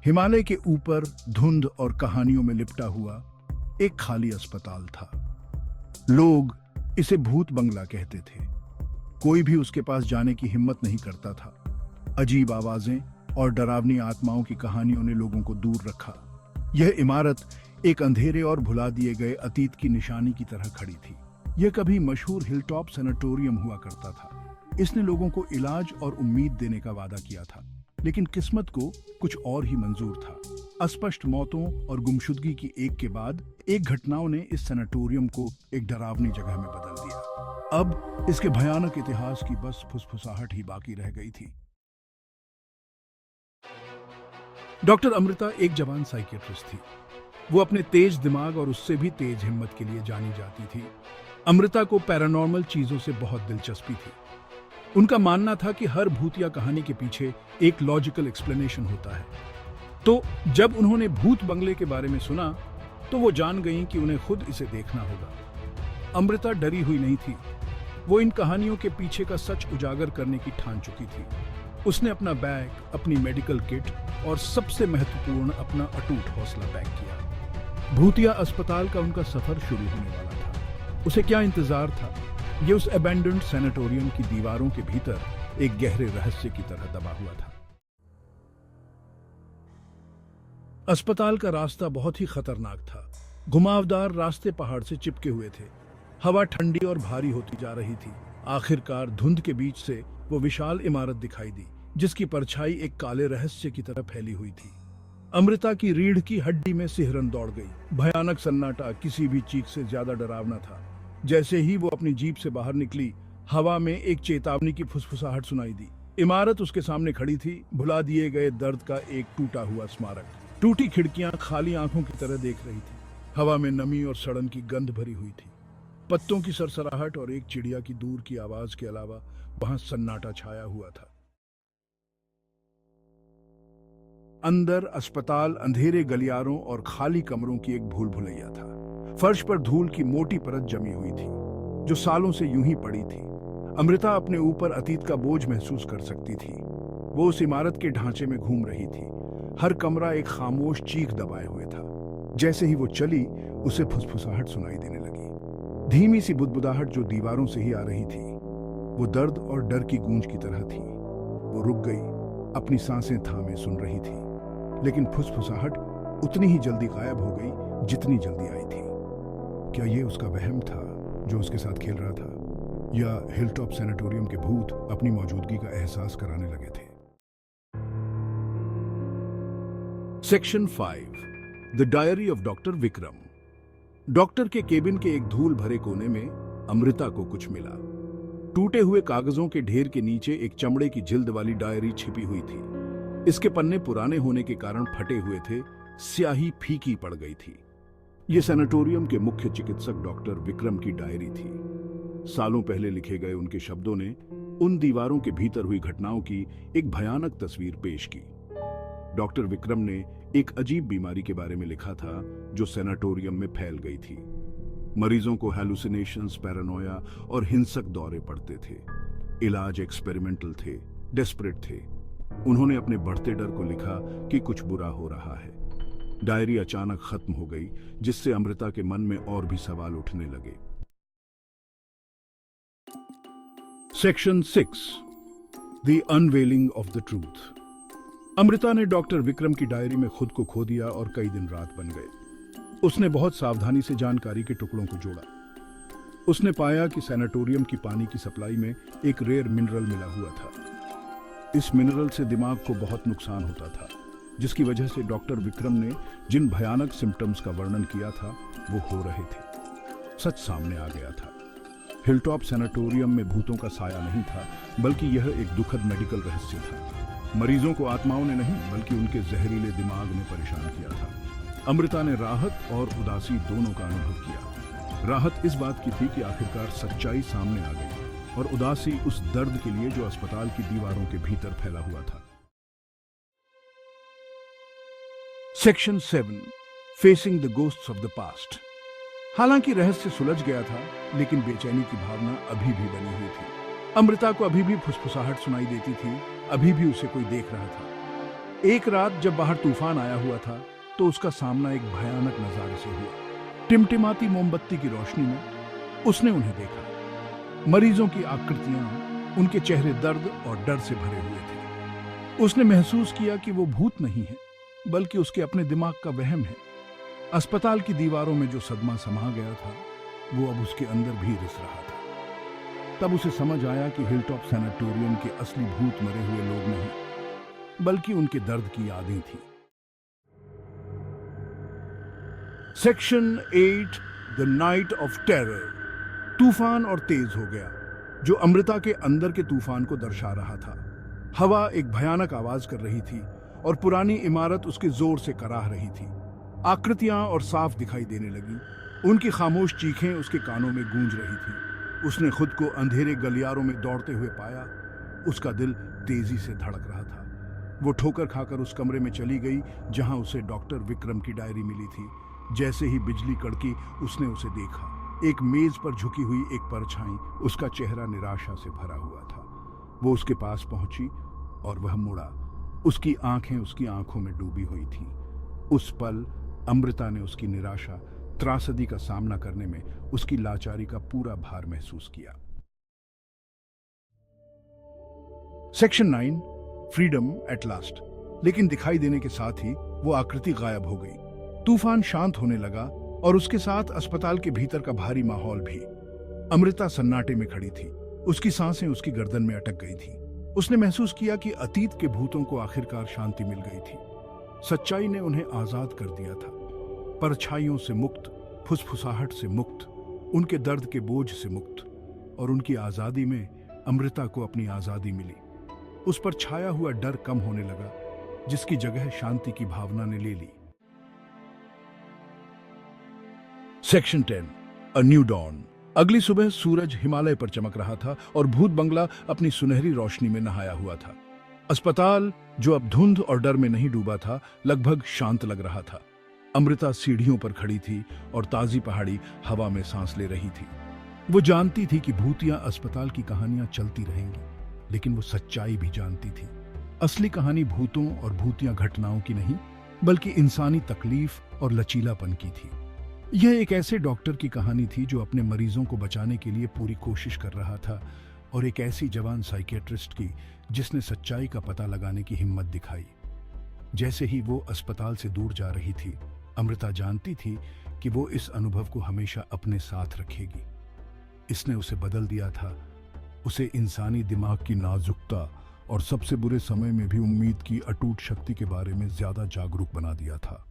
हिमालय के ऊपर धुंध और कहानियों में लिपटा हुआ एक खाली अस्पताल था। लोग इसे भूत बंगला कहते थे। कोई भी उसके पास जाने की हिम्मत नहीं करता था। अजीब आवाजें और डरावनी आत्माओं की कहानियों ने लोगों को दूर रखा। यह इमारत एक अंधेरे और भुला दिए गए अतीत की निशानी की तरह खड़ी थी। यह कभी मशहूर हिलटॉप सैनिटोरियम हुआ करता था। इसने लोगों को इलाज और उम्मीद देने का वादा किया था, लेकिन किस्मत को कुछ और ही मंजूर था। अस्पष्ट मौतों और गुमशुदगी की एक के बाद एक घटनाओं ने इस सैनिटोरियम को एक डरावनी जगह में बदल दिया। अब इसके भयानक इतिहास की बस फुसफुसाहट ही बाकी रह गई थी। डॉक्टर अमृता एक जवान साइकियाट्रिस्ट थी। वो अपने तेज दिमाग और उससे भी तेज हिम्मत के लिए जानी जाती थी। अमृता को पैरानॉर्मल चीजों से बहुत दिलचस्पी थी। उनका मानना था कि हर भूतिया कहानी के पीछे एक लॉजिकल एक्सप्लेनेशन होता है। तो जब उन्होंने भूत बंगले के बारे में सुना तो वो जान गईं कि उन्हें खुद इसे देखना होगा। अमृता डरी हुई नहीं थी। वो इन कहानियों के पीछे का सच उजागर करने की ठान चुकी थी। उसने अपना बैग, अपनी मेडिकल किट और सबसे महत्वपूर्ण अपना अटूट हौसला पैक किया। भूतिया अस्पताल का उनका सफर शुरू होने वाला था। उसे क्या इंतजार था? ये उस अबैंडन्ड सैनिटोरियम की दीवारों के भीतर एक गहरे रहस्य की तरह दबा हुआ था। अस्पताल का रास्ता बहुत ही खतरनाक था। घुमावदार रास्ते पहाड़ से चिपके हुए थे। हवा ठंडी और भारी होती जा रही थी। आखिरकार धुंध के बीच से वो विशाल इमारत दिखाई दी, जिसकी परछाई एक काले रहस्य की तरह फैली हुई थी। अमृता की रीढ़ की हड्डी में सिहरन दौड़ गई। भयानक सन्नाटा किसी भी चीख से ज्यादा डरावना था। जैसे ही वो अपनी जीप से बाहर निकली, हवा में एक चेतावनी की फुसफुसाहट सुनाई दी। इमारत उसके सामने खड़ी थी, भुला दिए गए दर्द का एक टूटा हुआ स्मारक। टूटी खिड़कियां खाली आंखों की तरह देख रही थी। हवा में नमी और सड़न की गंध भरी हुई थी। पत्तों की सरसराहट और एक चिड़िया की दूर की आवाज के अलावा वहां सन्नाटा छाया हुआ था। अंदर अस्पताल अंधेरे गलियारों और खाली कमरों की एक भूल भुलैया था। फर्श पर धूल की मोटी परत जमी हुई थी, जो सालों से यूं ही पड़ी थी। अमृता अपने ऊपर अतीत का बोझ महसूस कर सकती थी। वो उस इमारत के ढांचे में घूम रही थी। हर कमरा एक खामोश चीख दबाए हुए था। जैसे ही वो चली, उसे फुसफुसाहट सुनाई देने लगी। धीमी सी बुदबुदाहट जो दीवारों से ही आ रही थी। वो दर्द और डर की गूंज की तरह थी। वो रुक गई, अपनी सांसें थामे सुन रही थी, लेकिन फुसफुसाहट उतनी ही जल्दी गायब हो गई जितनी जल्दी आई थी। क्या ये उसका वहम था जो उसके साथ खेल रहा था, या हिलटॉप सैनिटोरियम के भूत अपनी मौजूदगी का एहसास कराने लगे थे? Section 5, the diary of doctor Vikram. Doctor के केबिन के एक धूल भरे कोने में अमृता को कुछ मिला। टूटे हुए कागजों के ढेर के नीचे एक चमड़े की जिल्द वाली डायरी छिपी हुई थी। इसके पन्ने पुराने होने के कारण फटे हुए थे, स्याही फीकी पड़ गई थी। यह सैनिटोरियम के मुख्य चिकित्सक डॉक्टर विक्रम की डायरी थी। सालों पहले लिखे गए उनके शब्दों ने उन दीवारों के भीतर हुई घटनाओं की एक भयानक तस्वीर पेश की। डॉक्टर विक्रम ने एक अजीब बीमारी के बारे में लिखा था जो सैनिटोरियम में फैल गई थी। मरीजों को हैलुसिनेशंस, पैरानोया और हिंसक दौरे पड़ते थे। इलाज एक्सपेरिमेंटल थे, डेस्परेट थे। उन्होंने अपने बढ़ते डर को लिखा कि कुछ बुरा हो रहा है। डायरी अचानक खत्म हो गई, जिससे अमृता के मन में और भी सवाल उठने लगे। Section 6, the unveiling of the truth. Amrita ने डॉक्टर विक्रम की डायरी में खुद को खो दिया और कई दिन रात बन गए। उसने बहुत सावधानी से जानकारी के टुकड़ों को जोड़ा। उसने पाया कि सैनिटोरियम की पानी की सप्लाई में एक रेयर मिनरल मिला हुआ था। इस मिनरल से दिमाग को बहुत नुकसान होता था, जिसकी वजह से डॉक्टर विक्रम ने जिन भयानक सिम्टम्स का वर्णन किया था वो हो रहे थे। सच सामने आ गया था। हिलटॉप सैनिटोरियम में भूतों का साया नहीं था, बल्कि यह एक दुखद मेडिकल रहस्य था। मरीजों को आत्माओं ने नहीं, बल्कि उनके जहरीले दिमाग ने परेशान किया था। अमृता ने राहत और उदासी दोनों का अनुभव किया। राहत इस बात की थी कि आखिरकार सच्चाई सामने आ गई, और उदासी उस दर्द के लिए जो अस्पताल की दीवारों के भीतर फैला हुआ था। Section 7, facing the ghosts of the past. हालांकि रहस्य सुलझ गया था, लेकिन बेचैनी की भावना अभी भी बनी हुई थी। अमृता को अभी भी फुसफुसाहट सुनाई देती थी, अभी भी उसे कोई देख रहा था। एक रात जब बाहर तूफान आया हुआ था तो उसका सामना एक भयानक नजारे से हुआ। टिमटिमाती मोमबत्ती की रोशनी में उसने उन्हें देखा। मरीजों की आकृतियां, उनके चेहरे दर्द और डर से भरे हुए थे। उसने महसूस किया कि वो भूत नहीं है, बल्कि उसके अपने दिमाग का वहम है। अस्पताल की दीवारों में जो सदमा समा गया था, वो अब उसके अंदर भी रिस रहा था। तब उसे समझ आया कि हिलटॉप सैनिटोरियम के असली भूत मरे हुए लोग नहीं, बल्कि उनके दर्द की यादें थी। Section 8 the night of terror. तूफान और तेज हो गया, जो अमृता के अंदर के तूफान को दर्शा रहा था। हवा एक भयानक आवाज कर रही थी और पुरानी इमारत उसके जोर से कराह रही थी। आकृतियां और साफ दिखाई देने लगी। उनकी खामोश चीखें उसके कानों में गूंज रही थी। उसने खुद को अंधेरे गलियारों में दौड़ते हुए पाया। उसका दिल तेजी से धड़क रहा था। वो ठोकर खाकर उस कमरे में चली गई जहां उसे डॉक्टर विक्रम की डायरी मिली थी। जैसे ही बिजली कड़की, उसने उसे देखा। एक मेज पर झुकी हुई एक परछाई, उसका चेहरा निराशा से भरा हुआ था। वो उसके पास पहुंची और वह मुड़ा। उसकी आंखें उसकी आंखों में डूबी हुई थीं। उस पल अमृता ने उसकी निराशा, त्रासदी का सामना करने में उसकी लाचारी का पूरा भार महसूस किया। Section 9 freedom at last. लेकिन दिखाई देने के साथ ही वो आकृति गायब हो गई। तूफान शांत होने लगा और उसके साथ अस्पताल के भीतर का भारी माहौल भी। अमृता सन्नाटे में खड़ी थी। उसकी सांसें उसकी गर्दन में अटक गई थी। उसने महसूस किया कि अतीत के भूतों को आखिरकार शांति मिल गई थी। सच्चाई ने उन्हें आजाद कर दिया था। परछाइयों से मुक्त, फुसफुसाहट से मुक्त, उनके दर्द के बोझ से मुक्त। और उनकी आजादी में अमृता को अपनी आजादी मिली। उस पर छाया हुआ डर कम होने लगा, जिसकी जगह शांति की भावना ने ले ली। Section 10 a new dawn. अगली सुबह सूरज हिमालय पर चमक रहा था और भूत बंगला अपनी सुनहरी रोशनी में नहाया हुआ था। अस्पताल, जो अब धुंध और डर में नहीं डूबा था, लगभग शांत लग रहा था। अमृता सीढ़ियों पर खड़ी थी और ताजी पहाड़ी हवा में सांस ले रही थी। वो जानती थी कि भूतिया अस्पताल की कहानियां चलती रहेंगी, लेकिन वो सच्चाई भी जानती थी। असली कहानी भूतों और भूतिया घटनाओं की नहीं, बल्कि इंसानी तकलीफ और लचीलापन की थी। यह एक ऐसे डॉक्टर की कहानी थी जो अपने मरीजों को बचाने के लिए पूरी कोशिश कर रहा था, और एक ऐसी जवान साइकियाट्रिस्ट की जिसने सच्चाई का पता लगाने की हिम्मत दिखाई। जैसे ही वो अस्पताल से दूर जा रही थी, अमृता जानती थी कि वो इस अनुभव को हमेशा अपने साथ रखेगी। इसने उसे बदल दिया था। उसे इंसानी दिमाग की नाजुकता और सबसे बुरे समय में भी उम्मीद की अटूट शक्ति के बारे में ज्यादा जागरूक बना दिया था।